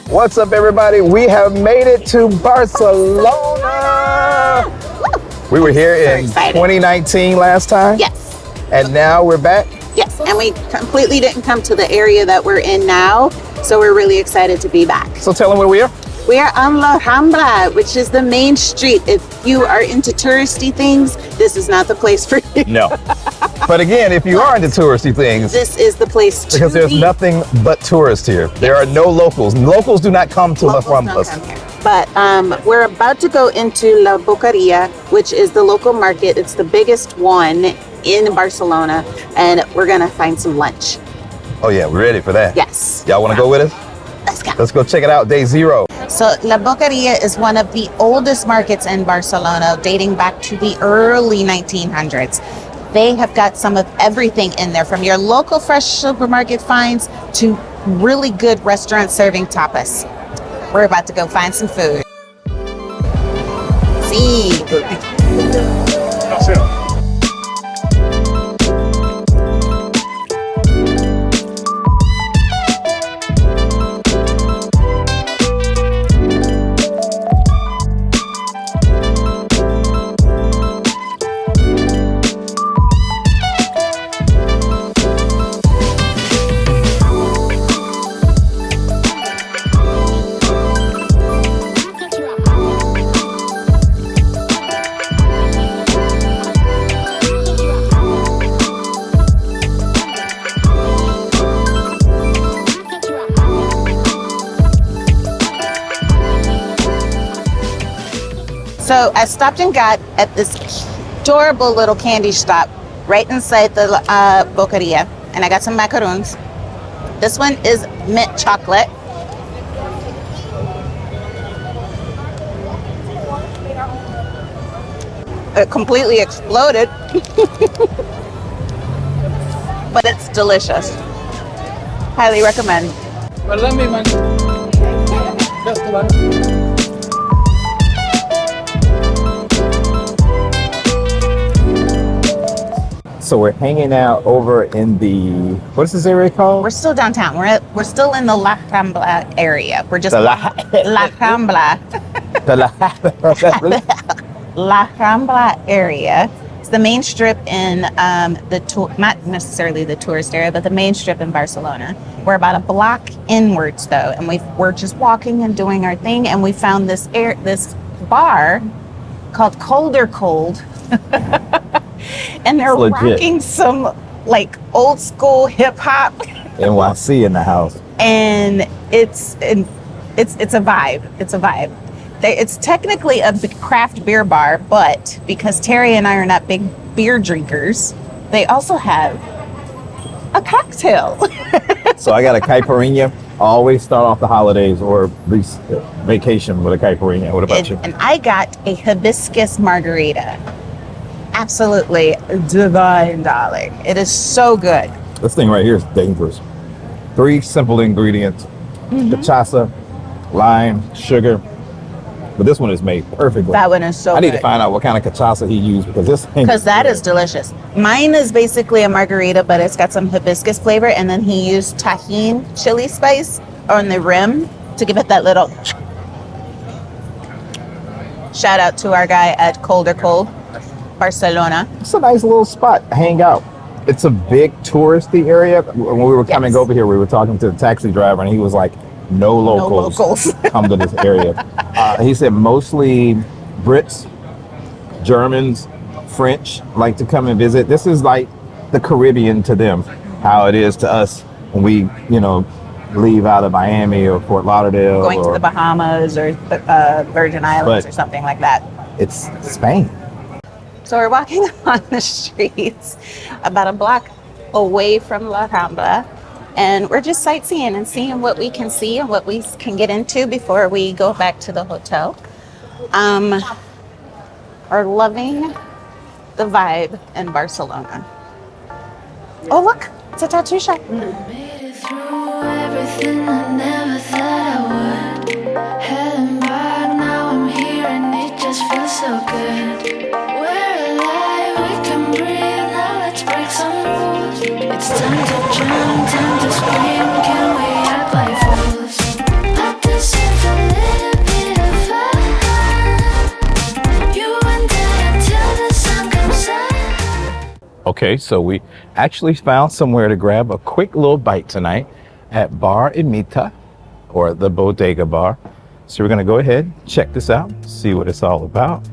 What's up, everybody? We have made it to Barcelona. We were here in 2019 last time. Yes. And now we're back. Yes, and we completely didn't come to the area that we're in now, so we're really excited to be back. So tell them where we are. We are on La Rambla, which is the main street. If you are into touristy things, this is not the place for you. No. But again, if you are into touristy things, this is the place to because there's nothing but tourists here. There are no locals. Locals do not come to La Rambla. But we're about to go into La Boqueria, which is the local market. It's the biggest one in Barcelona, and we're gonna find some lunch. Oh yeah, we're ready for that. Yes. Y'all wanna go with us? Let's go. Let's go check it out, day 0. So La Boqueria is one of the oldest markets in Barcelona, dating back to the early 1900s. They have got some of everything in there, from your local fresh supermarket finds to really good restaurants serving tapas. We're about to go find some food. See. So I stopped and got at this adorable little candy shop right inside the Boqueria, and I got some macaroons. This one is mint chocolate. It completely exploded, but it's delicious. Highly recommend. So we're hanging out over in the, what is this area called? We're still downtown. We're still in the La Rambla area. We're just La Rambla. La Rambla area. It's the main strip in not necessarily the tourist area, but the main strip in Barcelona. We're about a block inwards though, and we're just walking and doing our thing, and we found this bar called Colder Cold. And they're rocking some like old school hip hop. NYC in the house. And it's a vibe. It's a vibe. It's technically a craft beer bar, but because Terry and I are not big beer drinkers, they also have a cocktail. So I got a caipirinha. I always start off the holidays or at least vacation with a caipirinha. What about you? And I got a hibiscus margarita. Absolutely divine, darling. It is so good. This thing right here is dangerous. 3 simple ingredients: cachaça, lime, sugar. But this one is made perfectly. That one is so good. I need to find out what kind of cachaça he used, because this thing. Because that is delicious. Mine is basically a margarita, but it's got some hibiscus flavor, and then he used tajin chili spice on the rim to give it that little. Shout out to our guy at Colder Cold, Barcelona. It's a nice little spot to hang out. It's a big touristy area. When we were coming over here, we were talking to the taxi driver, and he was like, no locals come to this area. He said mostly Brits, Germans, French like to come and visit. This is like the Caribbean to them, how it is to us when we, leave out of Miami or Fort Lauderdale. Going to the Bahamas or Virgin Islands or something like that. It's Spain. So we're walking on the streets about a block away from La Rambla, and we're just sightseeing and seeing what we can see and what we can get into before we go back to the hotel. Are loving the vibe in Barcelona. Oh look, it's a tattoo shop. Made it through everything I never thought I would. Heading back, now I'm here and it just feels so good. We're alive, we can breathe, now let's break some rules. It's time to jump, time to scream, can we act like fools? Let this Okay, so we actually found somewhere to grab a quick little bite tonight at Bar Imita, or the Bodega Bar. So we're gonna go ahead, check this out, see what it's all about.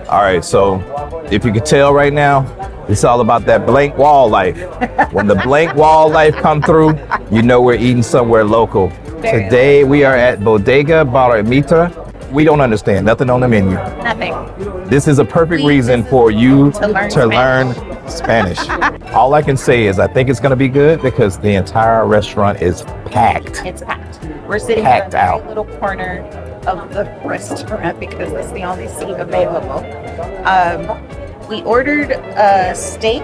All right, so if you could tell right now, it's all about that blank wall life. When the blank wall life come through, you know we're eating somewhere local. Today we are at Bodega Barramita. We don't understand nothing on the menu. Nothing. This is a perfect reason for you to learn Spanish. All I can say is I think it's gonna be good because the entire restaurant is packed. It's packed. We're sitting Packed in a very out. little corner of the restaurant because it's the only seat available. We ordered a steak,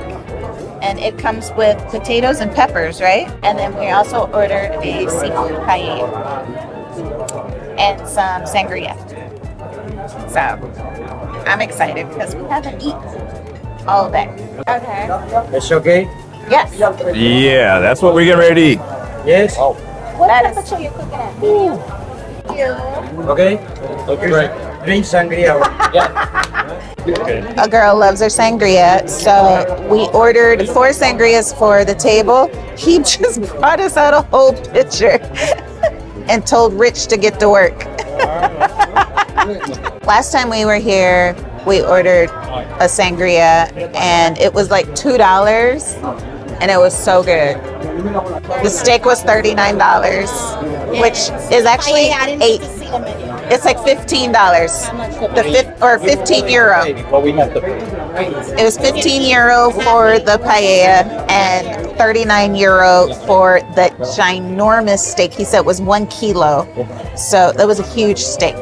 and it comes with potatoes and peppers, right? And then we also ordered a seafood paella and some sangria. So I'm excited because we haven't eaten all day. Okay. It's okay? Yes. Yeah, that's what we're getting ready to eat. Yes? What temperature are you cooking at? Okay? Okay. Right. Drink sangria. A girl loves her sangria, so we ordered 4 sangrias for the table. He just brought us out a whole pitcher and told Rich to get to work. Last time we were here, we ordered a sangria, and it was like $2, and it was so good. The steak was $39, which is actually it's like $15. Or 15 euro. It was 15 euro for the paella and 39 euro for the ginormous steak. He said it was 1 kilo, so that was a huge steak.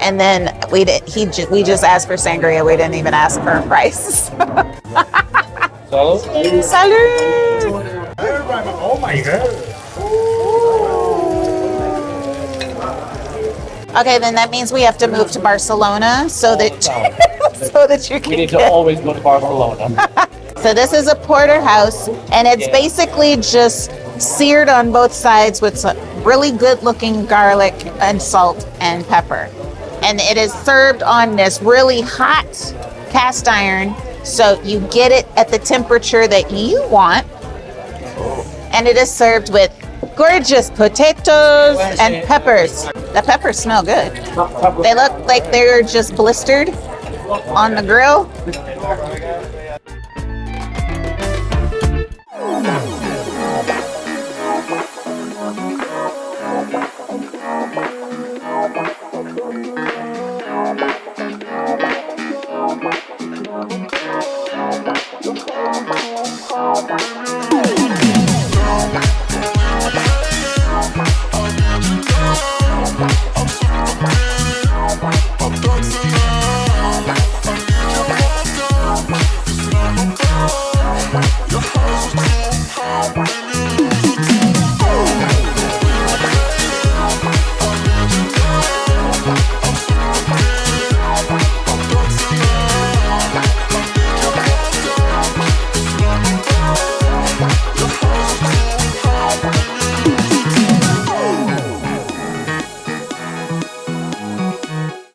And then we just asked for sangria. We didn't even ask for a price. Salud. Oh my God. Okay, then that means we have to move to Barcelona so that so that you can. We need to always go to Barcelona. So this is a porterhouse, and it's basically just seared on both sides with some really good-looking garlic and salt and pepper, and it is served on this really hot cast iron. So you get it at the temperature that you want, and it is served with gorgeous potatoes and peppers. The peppers smell good. They look like they're just blistered on the grill.